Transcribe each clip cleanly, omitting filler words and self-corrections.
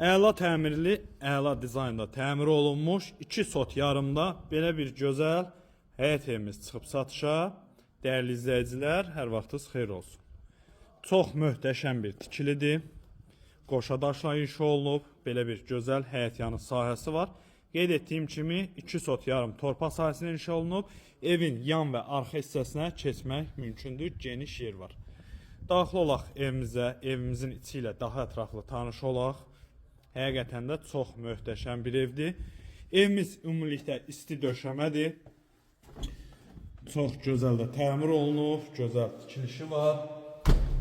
Əla təmirli, əla dizaynda təmir olunmuş 2 sot yarımda belə bir gözəl həyət evimiz çıxıb satışa. Dəyərli izləyicilər, hər vaxtınız xeyir olsun. Çox möhtəşəm bir tikilidir. Qoşa daşla inşa olunub. Belə bir gözəl həyət yanı sahəsi var. Qeyd etdiyim kimi 2 sot yarım torpaq sahəsində inşa olunub. Evin yan və arxa hissəsinə keçmək mümkündür. Geniş yer var. Daxil olaq evimizə, evimizin içi ilə daha ətraflı tanış olaq. Həqiqətən də çox möhtəşəm bir evdir. Evimiz ümumilikdə isti döşəmədir. Çox gözəl də təmir olunub, gözəl tikilişi var.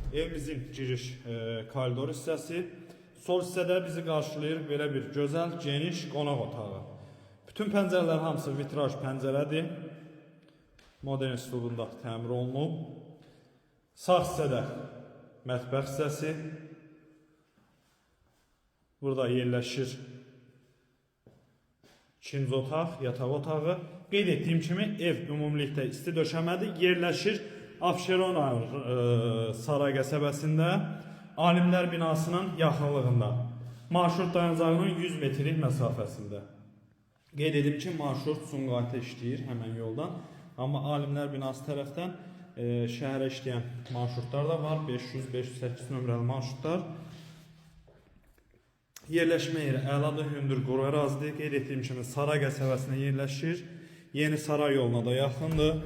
Evimizin giriş koridor hissəsi. Sol hissədə bizi qarşılayır belə bir gözəl, geniş qonaq otağı. Bütün pəncərələr hamısı vitraj pəncərədir. Modern üslubunda təmir olunub. Sağ hissədə mətbəx hissəsi. Burada yerləşir ikinci otaq, yataq otağı. Qeyd etdiyim kimi ev ümumilikdə isti döşəmədir. Yerləşir Abşeron Saray qəsəbəsində, Alimlər binasının yaxınlığında. Marşrut dayanacağının 100 metrlik məsafəsində. Qeyd edib ki, marşrut Sumqayıta işləyir həmən yoldan. Amma Alimlər binası tərəfdən şəhərə işləyən marşrutlar da var. 500-508 nömrəli marşrutlar. Yerləşmə yeri əladır, hündür quru ərazidir. Qeyd etdiyim kimi Saray qəsəbəsində yerləşir. Yeni Saray yoluna da yaxındır.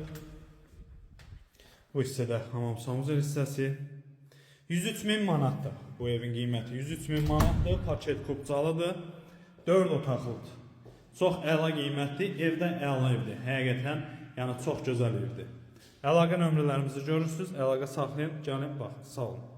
Bu hissədə hamam-samuzel hissəsi. 103.000 manatdır bu evin qiyməti. 103.000 manatdır, paket kubcalıdır. 4 otaqlıdır. Çox əla qiymətli, evdə əla evdir. Həqiqətən, yəni çox gözəl evdir. Əlaqə nömrələrimizi görürsünüz. Əlaqə saxlayın, gəlin baxın. Sağ olun.